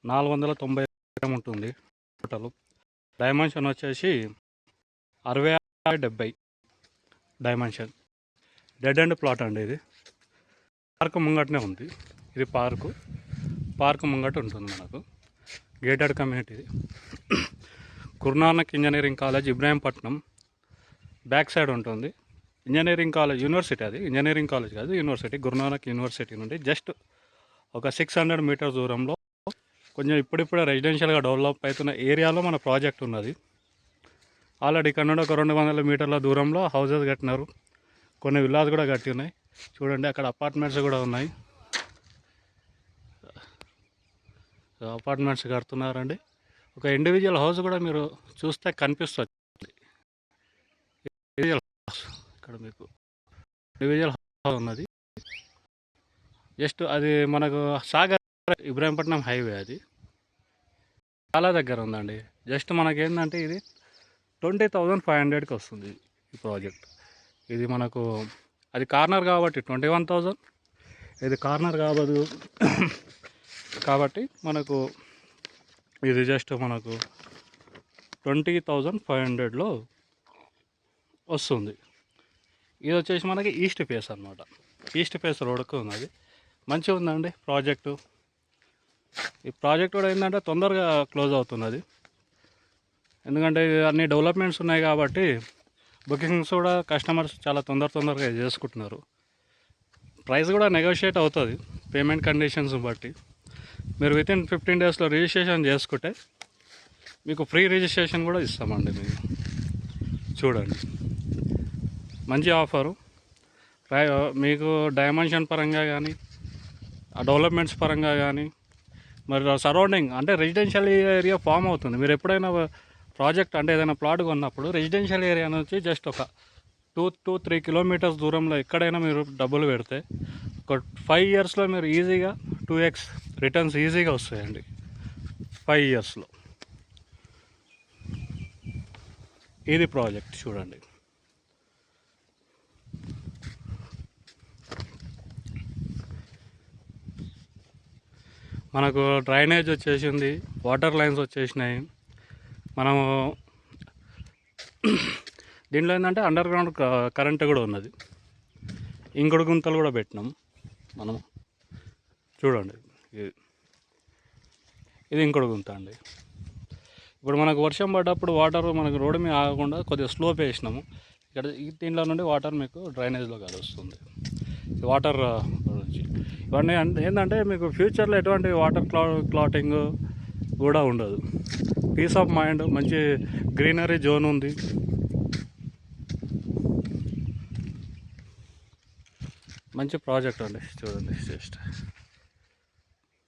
490 ఉంటుంది total. Dimension వచ్చేసి 60/70 dimension. Dead and plot అండి. ఇది పార్క్ ముంగటనే ఉంది. ఇది పార్క్ ముంగట ఉంటుంది మనకు. Gated community. ఇది Guru Nanak engineering college Ibrahimpatnam back side ఉంటుంది. ఇంజనీరింగ్ కాలేజ్ యూనివర్సిటీ, అది ఇంజనీరింగ్ కాలేజ్ కాదు, యూనివర్సిటీ. గురునానక్ యూనివర్సిటీ నుండి జస్ట్ ఒక 600 మీటర్స్ దూరంలో కొంచెం ఇప్పుడిప్పుడే రెసిడెన్షియల్గా డెవలప్ అవుతున్న ఏరియాలో మన ప్రాజెక్ట్ ఉన్నది. ఆల్రెడీ ఇక్కడ నుండి ఒక 200 మీటర్ల దూరంలో హౌసెస్ కట్టినారు. కొన్ని విల్లాస్ కూడా కట్టి ఉన్నాయి. చూడండి, అక్కడ అపార్ట్మెంట్స్ కూడా ఉన్నాయి. అపార్ట్మెంట్స్ కడుతున్నారండి. ఒక ఇండివిజువల్ హౌస్ కూడా మీరు చూస్తే కనిపిస్తుంది. ఇక్కడ మీకు ఇండివిజువల్ హౌస్ ఉన్నది. జస్ట్ అది మనకు సాగర్ ఇబ్రాహీంపట్నం హైవే, అది చాలా దగ్గర ఉందండి. జస్ట్ మనకేంటంటే ఇది 20,500కి వస్తుంది ఈ ప్రాజెక్ట్. ఇది మనకు అది కార్నర్ కాబట్టి 21,000. ఇది కార్నర్ కాబట్టి మనకు ఇది జస్ట్ మనకు 20,500లో వస్తుంది. ఇది వచ్చేసి మనకి ఈస్ట్ ఫేస్ అనమాట. ఈస్ట్ ఫేస్ రోడ్కు ఉన్నది. మంచిగా ఉందండి ప్రాజెక్టు. ఈ ప్రాజెక్ట్ కూడా ఏంటంటే తొందరగా క్లోజ్ అవుతున్నది. ఎందుకంటే అన్ని డెవలప్మెంట్స్ ఉన్నాయి కాబట్టి బుకింగ్స్ కూడా కస్టమర్స్ చాలా తొందరగా చేసుకుంటున్నారు. ప్రైస్ కూడా నెగోషియేట్ అవుతుంది పేమెంట్ కండిషన్స్ బట్టి. మీరు వితిన్ 15 డేస్లో రిజిస్ట్రేషన్ చేసుకుంటే మీకు ఫ్రీ రిజిస్ట్రేషన్ కూడా ఇస్తామండి. మీరు చూడండి, మంచి ఆఫరు. మీకు డైమెన్షన్ పరంగా కానీ, డెవలప్మెంట్స్ పరంగా కానీ, మరి సరౌండింగ్ అంటే రెసిడెన్షియల్ ఏరియా ఫామ్ అవుతుంది. మీరు ఎప్పుడైనా ప్రాజెక్ట్ అంటే ఏదైనా ప్లాట్ కొన్నప్పుడు రెసిడెన్షియల్ ఏరియా నుంచి జస్ట్ ఒక 2-3 కిలోమీటర్స్ దూరంలో ఎక్కడైనా మీరు డబ్బులు పెడితే ఒక 5 ఇయర్స్లో మీరు ఈజీగా 2x రిటర్న్స్ ఈజీగా వస్తాయండి. 5 ఇయర్స్లో. ఇది ప్రాజెక్ట్ చూడండి. మనకు డ్రైనేజ్ వచ్చేసింది, వాటర్ లైన్స్ వచ్చేసినాయి. మనము దీంట్లో ఏంటంటే అండర్ గ్రౌండ్ కరెంట్ కూడా ఉన్నది. ఇంకుడు గుంతలు కూడా పెట్టినాం మనం. చూడండి, ఇది ఇంకుడు గుంత అండి. ఇప్పుడు మనకు వర్షం పడ్డప్పుడు వాటర్ మనకు రోడ్డు మీద ఆగకుండా కొద్దిగా స్లోప్ వేసినాము. ఇక్కడ దీంట్లో నుండి వాటర్ మీకు డ్రైనేజ్లో కలుస్తుంది. వాటర్ ఇవన్నీ ఏంటంటే మీకు ఫ్యూచర్లో ఎటువంటి వాటర్ క్లాటింగ్ కూడా ఉండదు. పీస్ ఆఫ్ మైండ్, మంచి గ్రీనరీ జోన్ ఉంది. మంచి ప్రాజెక్ట్ అండి. చూడండి జస్ట్